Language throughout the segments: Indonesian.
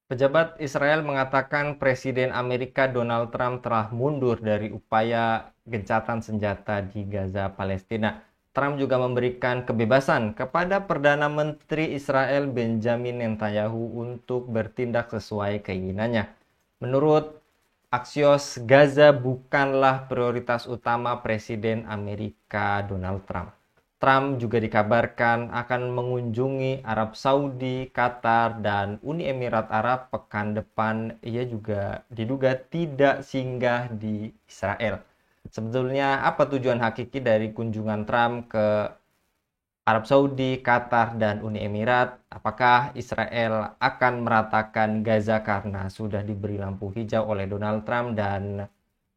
Pejabat Israel mengatakan Presiden Amerika Donald Trump telah mundur dari upaya gencatan senjata di Gaza, Palestina. Trump juga memberikan kebebasan kepada Perdana Menteri Israel Benjamin Netanyahu untuk bertindak sesuai keinginannya. Menurut Axios, Gaza bukanlah prioritas utama Presiden Amerika Donald Trump. Trump juga dikabarkan akan mengunjungi Arab Saudi, Qatar, dan Uni Emirat Arab pekan depan. Ia juga diduga tidak singgah di Israel. Sebetulnya apa tujuan hakiki dari kunjungan Trump ke Arab Saudi, Qatar, dan Uni Emirat? Apakah Israel akan meratakan Gaza karena sudah diberi lampu hijau oleh Donald Trump, dan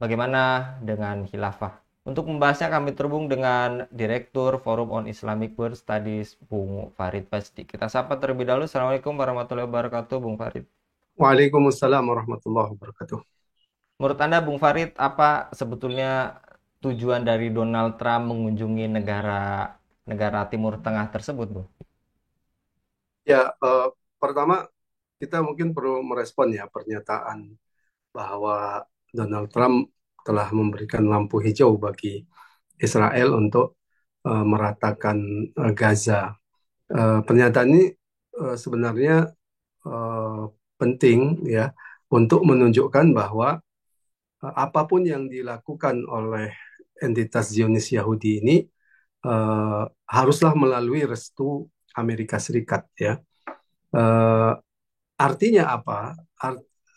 bagaimana dengan khilafah? Untuk membahasnya kami terhubung dengan Direktur Forum on Islamic World Studies, Bung Farid Basdi. Kita sapa terlebih dahulu. Assalamualaikum warahmatullahi wabarakatuh, Bung Farid. Waalaikumsalam warahmatullahi wabarakatuh. Menurut Anda, Bung Farid, apa sebetulnya tujuan dari Donald Trump mengunjungi negara negara Timur Tengah tersebut, Bung? Ya, pertama kita mungkin perlu merespon ya pernyataan bahwa Donald Trump telah memberikan lampu hijau bagi Israel untuk meratakan Gaza. Pernyataan ini sebenarnya eh, penting ya untuk menunjukkan bahwa apapun yang dilakukan oleh entitas Zionis Yahudi ini haruslah melalui restu Amerika Serikat ya. Eh, Artinya apa?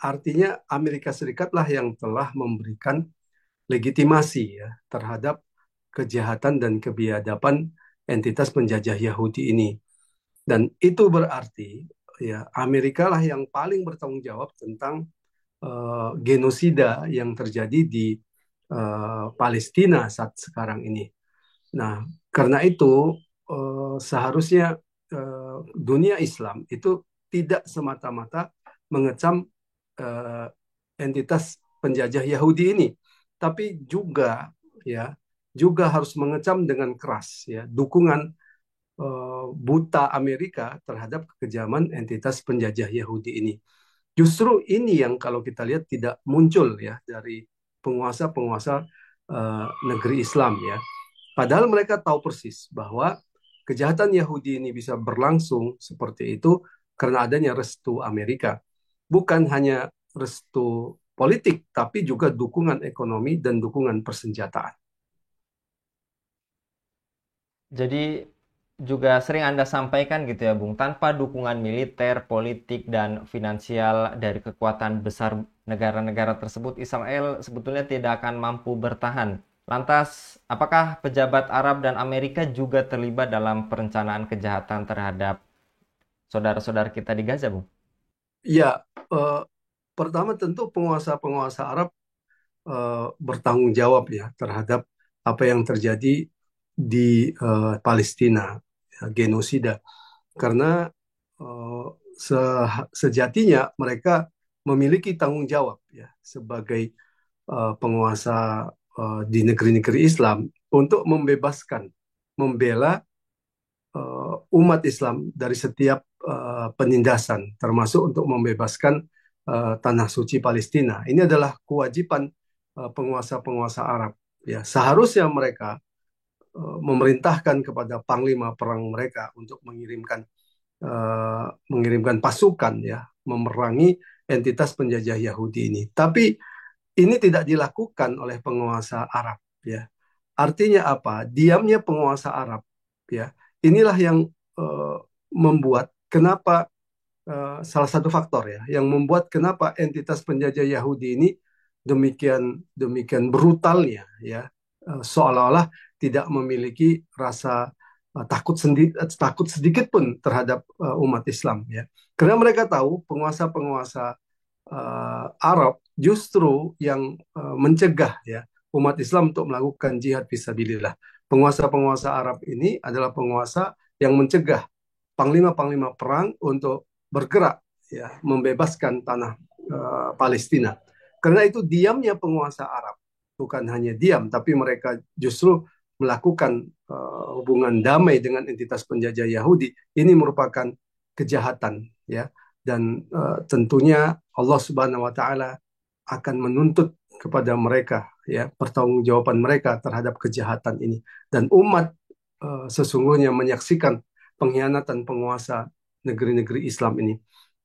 Artinya Amerika Serikatlah yang telah memberikan legitimasi ya terhadap kejahatan dan kebiadaban entitas penjajah Yahudi ini. Dan itu berarti ya Amerika lah yang paling bertanggung jawab tentang genosida yang terjadi di Palestina saat sekarang ini. Nah, karena itu seharusnya dunia Islam itu tidak semata-mata mengecam eh, entitas penjajah Yahudi ini, tapi juga ya juga harus mengecam dengan keras ya dukungan buta Amerika terhadap kekejaman entitas penjajah Yahudi ini. Justru ini yang kalau kita lihat tidak muncul ya dari penguasa-penguasa negeri Islam ya. Padahal mereka tahu persis bahwa kejahatan Yahudi ini bisa berlangsung seperti itu karena adanya restu Amerika. Bukan hanya restu politik, tapi juga dukungan ekonomi dan dukungan persenjataan. Jadi juga sering Anda sampaikan gitu ya, Bung, tanpa dukungan militer, politik, dan finansial dari kekuatan besar negara-negara tersebut, Israel sebetulnya tidak akan mampu bertahan. Lantas, apakah pejabat Arab dan Amerika juga terlibat dalam perencanaan kejahatan terhadap saudara-saudara kita di Gaza, Bung? Ya, eh, pertama tentu penguasa-penguasa Arab bertanggung jawab ya terhadap apa yang terjadi di Palestina, ya, genosida. Karena eh, sejatinya mereka memiliki tanggung jawab ya sebagai penguasa di negeri-negeri Islam untuk membebaskan, membela umat Islam dari setiap penindasan, termasuk untuk membebaskan tanah suci Palestina. Ini adalah kewajiban penguasa-penguasa Arab. Ya, seharusnya mereka memerintahkan kepada panglima perang mereka untuk mengirimkan pasukan ya memerangi entitas penjajah Yahudi ini. Tapi ini tidak dilakukan oleh penguasa Arab ya. Artinya apa? Diamnya penguasa Arab ya. Inilah yang eh, membuat kenapa salah satu faktor ya yang membuat kenapa entitas penjajah Yahudi ini demikian demikian brutalnya ya. Seolah-olah tidak memiliki rasa takut sedikit pun terhadap umat Islam ya. Karena mereka tahu penguasa-penguasa Arab justru yang mencegah ya umat Islam untuk melakukan jihad fisabilillah. Penguasa-penguasa Arab ini adalah penguasa yang mencegah panglima-panglima perang untuk bergerak ya membebaskan tanah Palestina. Karena itu diamnya penguasa Arab bukan hanya diam tapi mereka justru melakukan hubungan damai dengan entitas penjajah Yahudi ini merupakan kejahatan ya dan tentunya Allah Subhanahu wa taala akan menuntut kepada mereka ya pertanggungjawaban mereka terhadap kejahatan ini, dan umat sesungguhnya menyaksikan pengkhianatan penguasa negeri-negeri Islam ini,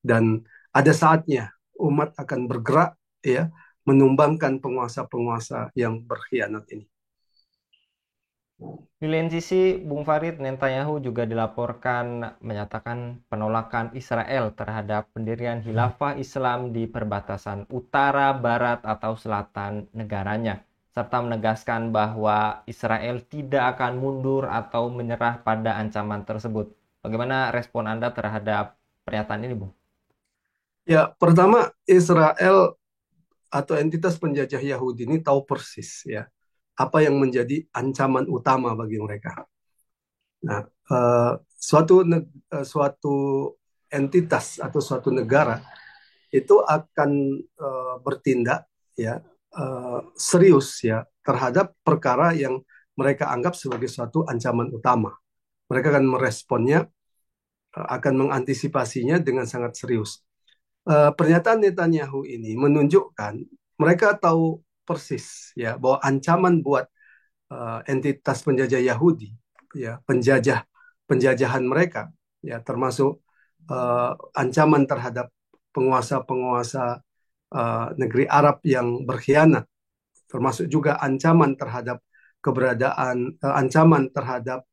dan ada saatnya umat akan bergerak ya menumbangkan penguasa-penguasa yang berkhianat ini. Di lain sisi, Bung Farid, Netanyahu juga dilaporkan menyatakan penolakan Israel terhadap pendirian Khilafah Islam di perbatasan utara, barat, atau selatan negaranya, serta menegaskan bahwa Israel tidak akan mundur atau menyerah pada ancaman tersebut. Bagaimana respon Anda terhadap pernyataan ini, Bung? Ya, pertama Israel atau entitas penjajah Yahudi ini tahu persis ya apa yang menjadi ancaman utama bagi mereka. Nah, suatu entitas atau suatu negara itu akan bertindak ya serius ya terhadap perkara yang mereka anggap sebagai suatu ancaman utama. Mereka akan meresponnya, akan mengantisipasinya dengan sangat serius. Pernyataan Netanyahu ini menunjukkan mereka tahu persis ya bahwa ancaman buat entitas penjajah Yahudi ya penjajahan mereka ya termasuk ancaman terhadap penguasa-penguasa negeri Arab yang berkhianat, termasuk juga ancaman terhadap ancaman terhadap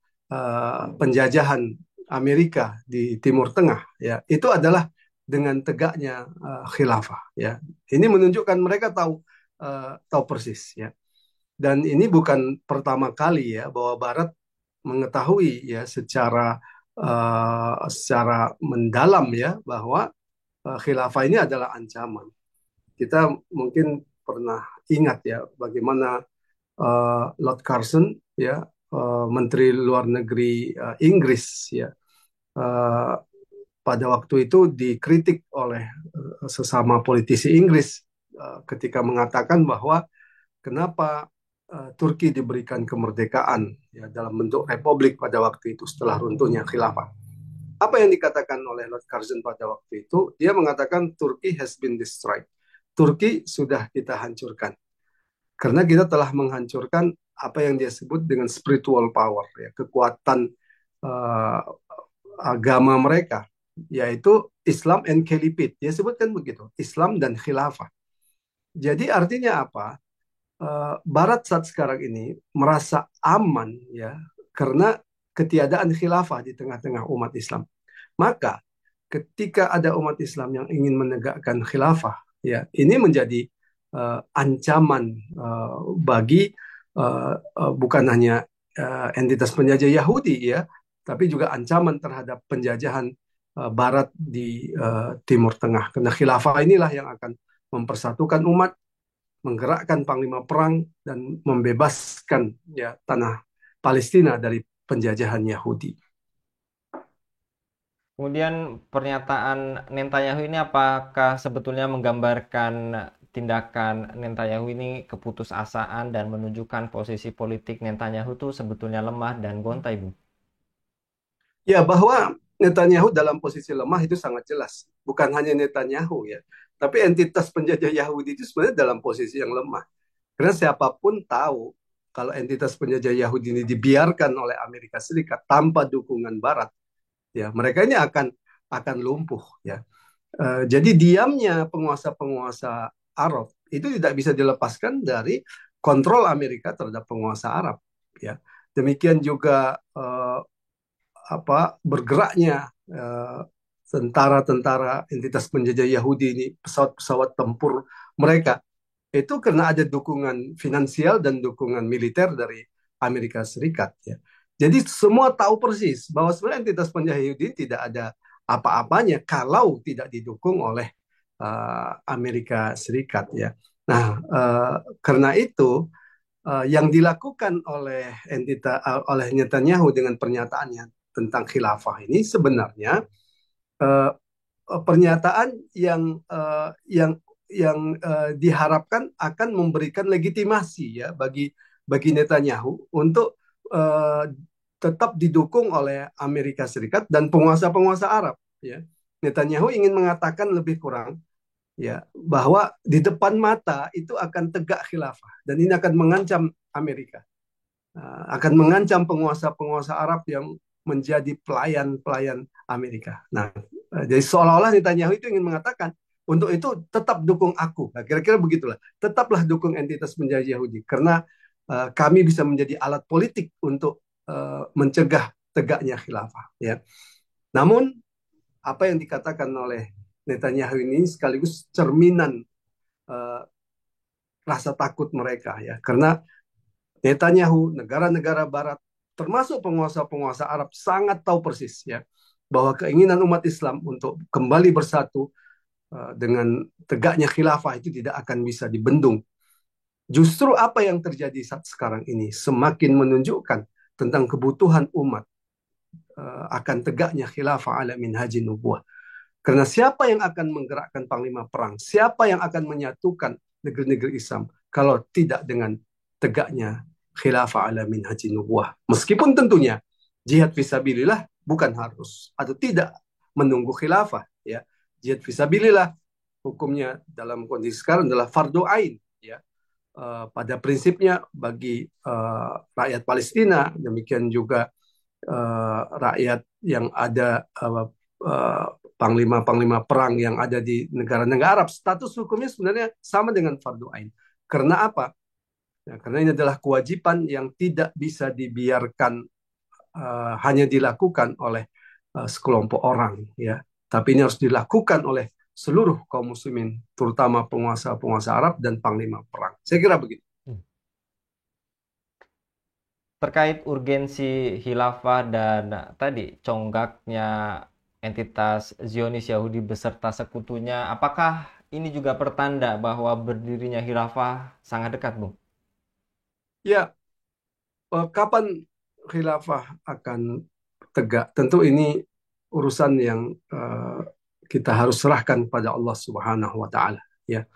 penjajahan Amerika di Timur Tengah ya itu adalah dengan tegaknya khilafah ya. Ini menunjukkan mereka tahu persis ya, dan ini bukan pertama kali ya bahwa Barat mengetahui ya secara mendalam ya bahwa khilafah ini adalah ancaman. Kita mungkin pernah ingat ya bagaimana Lord Curzon ya Menteri Luar Negeri Inggris ya uh, pada waktu itu dikritik oleh sesama politisi Inggris ketika mengatakan bahwa kenapa Turki diberikan kemerdekaan ya dalam bentuk republik pada waktu itu setelah runtuhnya khilafah. Apa yang dikatakan oleh Lord Curzon pada waktu itu? Dia mengatakan Turki has been destroyed. Turki sudah kita hancurkan karena kita telah menghancurkan apa yang dia sebut dengan spiritual power ya kekuatan uh, agama mereka, yaitu Islam and Caliphate. Dia sebutkan begitu, Islam dan khilafah. Jadi artinya apa? Barat saat sekarang ini merasa aman ya karena ketiadaan khilafah di tengah-tengah umat Islam. Maka ketika ada umat Islam yang ingin menegakkan khilafah ya ini menjadi ancaman bagi bukan hanya entitas penjajah Yahudi ya, tapi juga ancaman terhadap penjajahan Barat di Timur Tengah. Karena khilafah inilah yang akan mempersatukan umat, menggerakkan panglima perang dan membebaskan ya tanah Palestina dari penjajahan Yahudi. Kemudian pernyataan Netanyahu ini apakah sebetulnya menggambarkan tindakan Netanyahu ini keputusasaan dan menunjukkan posisi politik Netanyahu itu sebetulnya lemah dan gontai, Bu? Ya, bahwa Netanyahu dalam posisi lemah itu sangat jelas. Bukan hanya Netanyahu ya, tapi entitas penjajah Yahudi itu sebenarnya dalam posisi yang lemah. Karena siapapun tahu kalau entitas penjajah Yahudi ini dibiarkan oleh Amerika Serikat tanpa dukungan Barat, ya mereka ini akan lumpuh ya. Jadi diamnya penguasa-penguasa Arab itu tidak bisa dilepaskan dari kontrol Amerika terhadap penguasa Arab ya. Demikian juga bergeraknya tentara-tentara entitas penjajah Yahudi ini, pesawat-pesawat tempur mereka itu karena ada dukungan finansial dan dukungan militer dari Amerika Serikat ya. Jadi semua tahu persis bahwa sebenarnya entitas penjajah Yahudi tidak ada apa-apanya kalau tidak didukung oleh Amerika Serikat ya. Nah, karena itu yang dilakukan oleh Netanyahu dengan pernyataannya tentang khilafah ini sebenarnya uh, pernyataan yang diharapkan akan memberikan legitimasi ya bagi Netanyahu untuk uh, tetap didukung oleh Amerika Serikat dan penguasa-penguasa Arab ya. Netanyahu ingin mengatakan lebih kurang ya bahwa di depan mata itu akan tegak khilafah dan ini akan mengancam Amerika. Akan mengancam penguasa-penguasa Arab yang menjadi pelayan-pelayan Amerika. Nah, jadi seolah-olah Netanyahu itu ingin mengatakan untuk itu tetap dukung aku. Nah, kira-kira begitulah. Tetaplah dukung entitas penjajah Yahudi karena kami bisa menjadi alat politik untuk mencegah tegaknya khilafah. Ya. Namun apa yang dikatakan oleh Netanyahu ini sekaligus cerminan uh, rasa takut mereka ya karena Netanyahu, negara-negara Barat, termasuk penguasa-penguasa Arab sangat tahu persis ya bahwa keinginan umat Islam untuk kembali bersatu dengan tegaknya khilafah itu tidak akan bisa dibendung. Justru apa yang terjadi saat sekarang ini semakin menunjukkan tentang kebutuhan umat akan tegaknya khilafah ala minhajin nubuah. Karena siapa yang akan menggerakkan panglima perang? Siapa yang akan menyatukan negeri-negeri Islam kalau tidak dengan tegaknya khilafah ala minhajin nubuah? Meskipun tentunya jihad fisabilillah bukan harus atau tidak menunggu khilafah ya. Jihad fisabilillah hukumnya dalam kondisi sekarang adalah fardu ain ya. Pada prinsipnya bagi rakyat Palestina demikian juga rakyat yang ada uh, panglima-panglima perang yang ada di negara-negara Arab, status hukumnya sebenarnya sama dengan fardu ain. Karena apa? Ya, karena ini adalah kewajiban yang tidak bisa dibiarkan hanya dilakukan oleh sekelompok orang, ya. Tapi ini harus dilakukan oleh seluruh kaum muslimin, terutama penguasa-penguasa Arab dan panglima perang. Saya kira begitu. Terkait urgensi khilafah dan tadi conggaknya entitas Zionis Yahudi beserta sekutunya, apakah ini juga pertanda bahwa berdirinya khilafah sangat dekat, Bung? Ya, kapan khilafah akan tegak? Tentu ini urusan yang kita harus serahkan pada Allah Subhanahu wa taala, ya.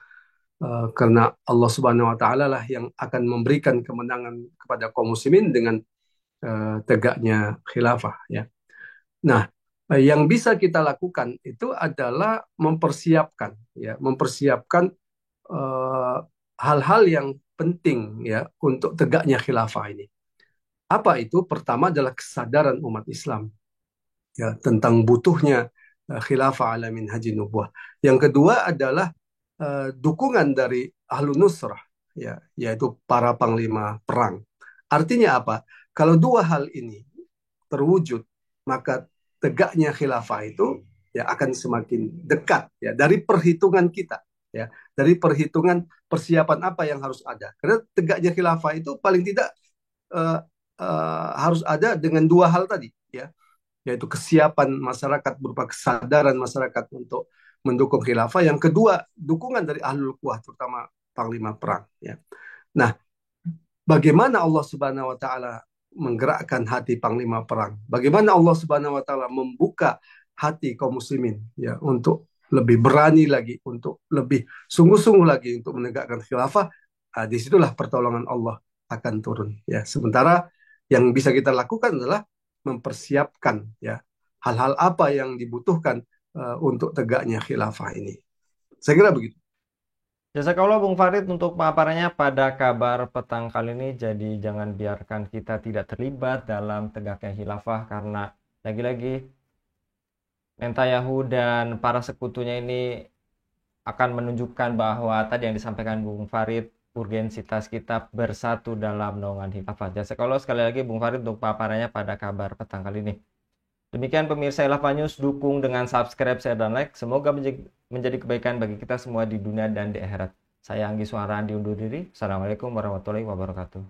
Karena Allah Subhanahu wa taala lah yang akan memberikan kemenangan kepada kaum muslimin dengan tegaknya khilafah, ya. Nah, yang bisa kita lakukan itu adalah mempersiapkan ya, mempersiapkan eh, hal-hal yang penting ya untuk tegaknya khilafah ini. Apa itu? Pertama adalah kesadaran umat Islam ya tentang butuhnya khilafah ala minhajin nubuwah. Yang kedua adalah dukungan dari ahlu nusrah ya, yaitu para panglima perang. Artinya apa? Kalau dua hal ini terwujud, maka tegaknya khilafah itu ya akan semakin dekat ya dari perhitungan kita ya, dari perhitungan persiapan apa yang harus ada. Karena tegaknya khilafah itu paling tidak uh, harus ada dengan dua hal tadi ya, yaitu kesiapan masyarakat berupa kesadaran masyarakat untuk mendukung khilafah. Yang kedua, dukungan dari ahlul quwah terutama panglima perang ya. Nah, bagaimana Allah Subhanahu wa taala menggerakkan hati panglima perang? Bagaimana Allah Subhanahu wa taala membuka hati kaum muslimin ya untuk lebih berani lagi, untuk lebih sungguh-sungguh lagi untuk menegakkan khilafah? Nah, disitulah pertolongan Allah akan turun ya. Sementara yang bisa kita lakukan adalah mempersiapkan ya hal-hal apa yang dibutuhkan untuk tegaknya khilafah ini. Saya kira begitu. Jazakallah Bung Farid untuk paparannya pada kabar petang kali ini. Jadi jangan biarkan kita tidak terlibat dalam tegaknya khilafah karena lagi-lagi Netanyahu dan para sekutunya ini akan menunjukkan bahwa tadi yang disampaikan Bung Farid, urgensitas kita bersatu dalam naungan khilafah. Jazakallah sekali lagi Bung Farid untuk paparannya pada kabar petang kali ini. Demikian pemirsa Khilafah News, dukung dengan subscribe, share, dan like. Semoga menjadi kebaikan bagi kita semua di dunia dan di akhirat. Saya Anggi Suara Andi undur diri. Assalamualaikum warahmatullahi wabarakatuh.